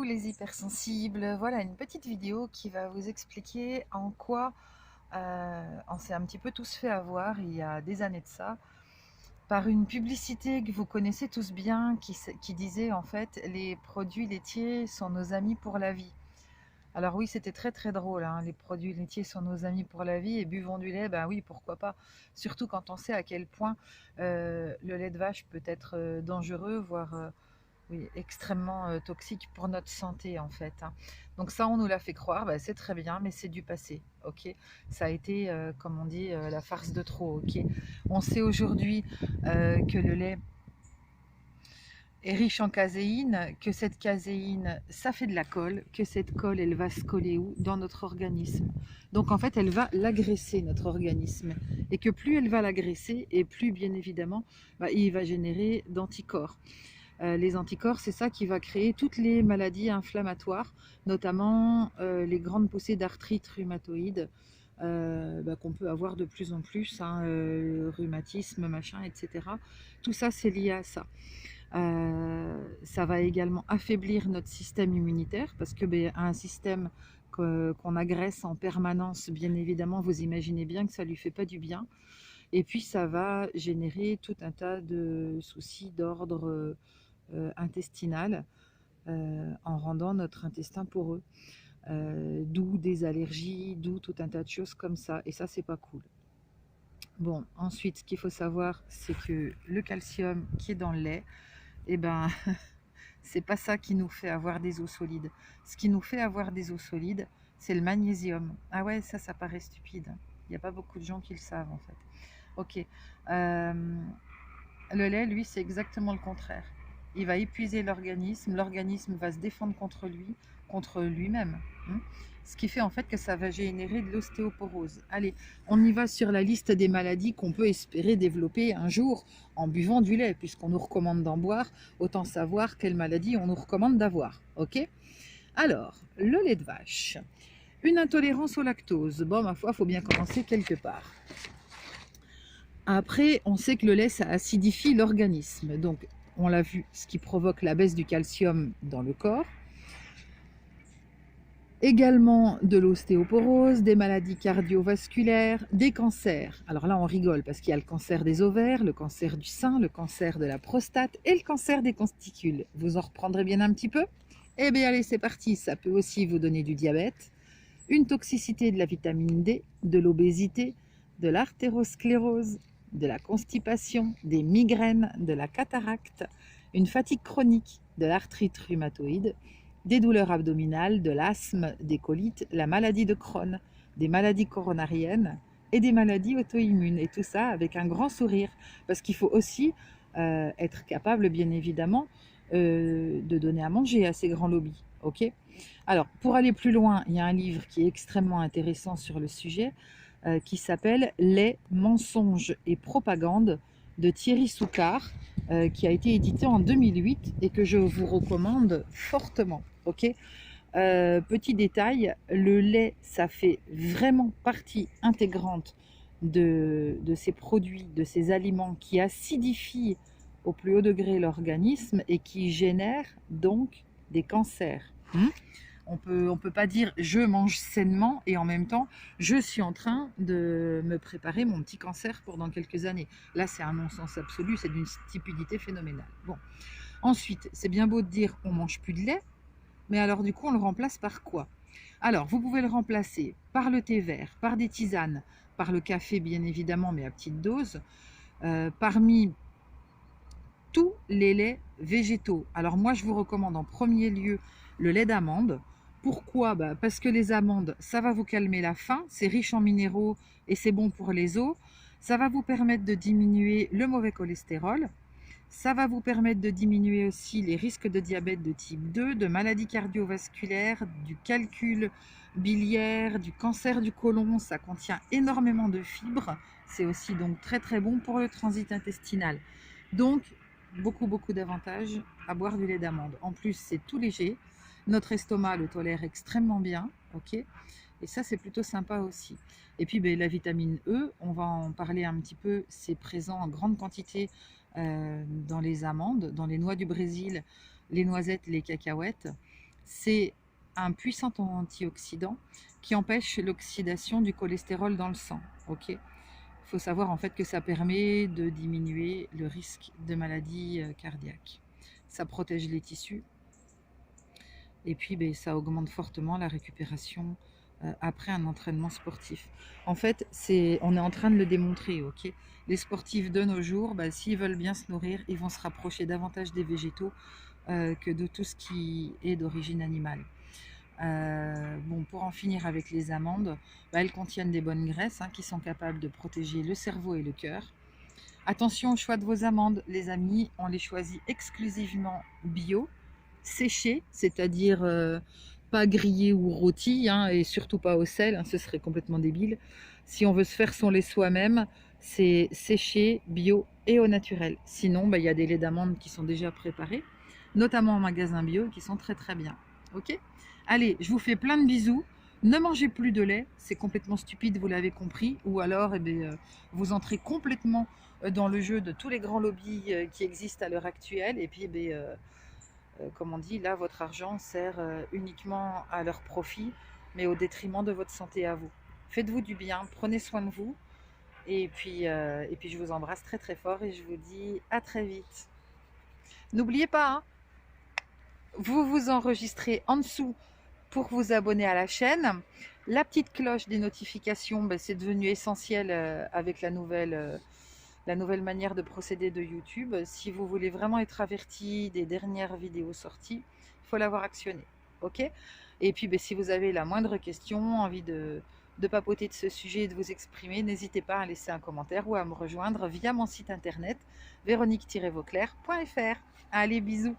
les hypersensibles, voilà une petite vidéo qui va vous expliquer en quoi on s'est un petit peu tous fait avoir il y a des années de ça, par une publicité que vous connaissez tous bien qui disait en fait les produits laitiers sont nos amis pour la vie. Alors oui, c'était très très drôle, hein, les produits laitiers sont nos amis pour la vie et buvons du lait, ben oui, pourquoi pas. Surtout quand on sait à quel point le lait de vache peut être dangereux, voire oui, extrêmement toxique pour notre santé en fait, hein. Donc ça, on nous l'a fait croire, bah, c'est très bien, mais c'est du passé, ok. Ça a été, comme on dit, la farce de trop, ok. On sait aujourd'hui que le lait est riche en caséine, que cette caséine, ça fait de la colle, que cette colle, elle va se coller où? Dans notre organisme. Donc en fait, elle va l'agresser, notre organisme. Et que plus elle va l'agresser, et plus bien évidemment, bah, il va générer d'anticorps. Les anticorps, c'est ça qui va créer toutes les maladies inflammatoires, notamment les grandes poussées d'arthrite rhumatoïde qu'on peut avoir de plus en plus, hein, rhumatisme, machin, etc. Tout ça, c'est lié à ça. Ça va également affaiblir notre système immunitaire parce que un système qu'on agresse en permanence, bien évidemment, vous imaginez bien que ça lui fait pas du bien. Et puis ça va générer tout un tas de soucis d'ordre intestinal en rendant notre intestin poreux. D'où des allergies, d'où tout un tas de choses comme ça. Et ça, c'est pas cool. Bon, ensuite, ce qu'il faut savoir, c'est que le calcium qui est dans le lait, eh ben, c'est pas ça qui nous fait avoir des os solides. Ce qui nous fait avoir des os solides, c'est le magnésium. Ah ouais, ça paraît stupide. Il n'y a pas beaucoup de gens qui le savent en fait. Ok. Le lait, lui, c'est exactement le contraire. Il va épuiser l'organisme va se défendre contre lui-même. Ce qui fait en fait que ça va générer de l'ostéoporose. Allez, on y va sur la liste des maladies qu'on peut espérer développer un jour en buvant du lait, puisqu'on nous recommande d'en boire, autant savoir quelle maladie on nous recommande d'avoir. Ok? Alors, le lait de vache. Une intolérance au lactose. Bon, ma foi, il faut bien commencer quelque part. Après, on sait que le lait, ça acidifie l'organisme. Donc, on l'a vu, ce qui provoque la baisse du calcium dans le corps. Également de l'ostéoporose, des maladies cardiovasculaires, des cancers. Alors là, on rigole parce qu'il y a le cancer des ovaires, le cancer du sein, le cancer de la prostate et le cancer des testicules. Vous en reprendrez bien un petit peu? Eh bien, allez, c'est parti. Ça peut aussi vous donner du diabète, une toxicité de la vitamine D, de l'obésité, de l'artérosclérose, de la constipation, des migraines, de la cataracte, une fatigue chronique, de l'arthrite rhumatoïde, des douleurs abdominales, de l'asthme, des colites, la maladie de Crohn, des maladies coronariennes et des maladies auto-immunes. Et tout ça avec un grand sourire, parce qu'il faut aussi être capable, bien évidemment, de donner à manger à ces grands lobbies. Ok? Alors, pour aller plus loin, il y a un livre qui est extrêmement intéressant sur le sujet, qui s'appelle Les mensonges et propagande de Thierry Soucard, qui a été édité en 2008 et que je vous recommande fortement. Ok. Petit détail, le lait, ça fait vraiment partie intégrante de ces produits, de ces aliments qui acidifient au plus haut degré l'organisme et qui génèrent donc des cancers. On peut pas dire je mange sainement et en même temps je suis en train de me préparer mon petit cancer pour dans quelques années. Là, c'est un non-sens absolu, c'est d'une stupidité phénoménale. Bon. Ensuite, c'est bien beau de dire on mange plus de lait, mais alors du coup on le remplace par quoi? Alors, vous pouvez le remplacer par le thé vert, par des tisanes, par le café bien évidemment, mais à petite dose, parmi tous les laits végétaux. Alors moi, je vous recommande en premier lieu le lait d'amande. Pourquoi? Parce que les amandes, ça va vous calmer la faim, c'est riche en minéraux et c'est bon pour les os. Ça va vous permettre de diminuer le mauvais cholestérol. Ça va vous permettre de diminuer aussi les risques de diabète de type 2, de maladies cardiovasculaires, du calcul biliaire, du cancer du côlon. Ça contient énormément de fibres. C'est aussi donc très très bon pour le transit intestinal. Donc, beaucoup d'avantages à boire du lait d'amande. En plus, c'est tout léger. Notre estomac le tolère extrêmement bien. Ok. Et ça, c'est plutôt sympa aussi. Et puis, la vitamine E, on va en parler un petit peu. C'est présent en grande quantité dans les amandes, dans les noix du Brésil, les noisettes, les cacahuètes. C'est un puissant antioxydant qui empêche l'oxydation du cholestérol dans le sang. Ok. Il faut savoir en fait que ça permet de diminuer le risque de maladies cardiaques. Ça protège les tissus et puis ben, ça augmente fortement la récupération après un entraînement sportif. En fait, on est en train de le démontrer, ok. Les sportifs de nos jours, ben, s'ils veulent bien se nourrir, ils vont se rapprocher davantage des végétaux que de tout ce qui est d'origine animale. Bon, pour en finir avec les amandes, bah, elles contiennent des bonnes graisses qui sont capables de protéger le cerveau et le cœur. Attention au choix de vos amandes, les amis, on les choisit exclusivement bio, séchées, c'est-à-dire pas grillées ou rôties, et surtout pas au sel, ce serait complètement débile. Si on veut se faire son lait soi-même, c'est séché, bio et au naturel. Sinon, bah, y a des laits d'amandes qui sont déjà préparés, notamment en magasin bio, qui sont très très bien. Ok. Allez, je vous fais plein de bisous. Ne mangez plus de lait, c'est complètement stupide, vous l'avez compris. Ou alors, vous entrez complètement dans le jeu de tous les grands lobbies qui existent à l'heure actuelle. Et puis, comme on dit, là, votre argent sert uniquement à leur profit, mais au détriment de votre santé à vous. Faites-vous du bien, prenez soin de vous. Et puis je vous embrasse très très fort et je vous dis à très vite. N'oubliez pas, vous vous enregistrez en dessous pour vous abonner à la chaîne. La petite cloche des notifications, c'est devenu essentiel avec la nouvelle manière de procéder de YouTube. Si vous voulez vraiment être averti des dernières vidéos sorties, il faut l'avoir actionné. Ok. Et puis si vous avez la moindre question, envie de papoter de ce sujet et de vous exprimer, n'hésitez pas à laisser un commentaire ou à me rejoindre via mon site internet véronique-vauclair.fr. Allez, bisous.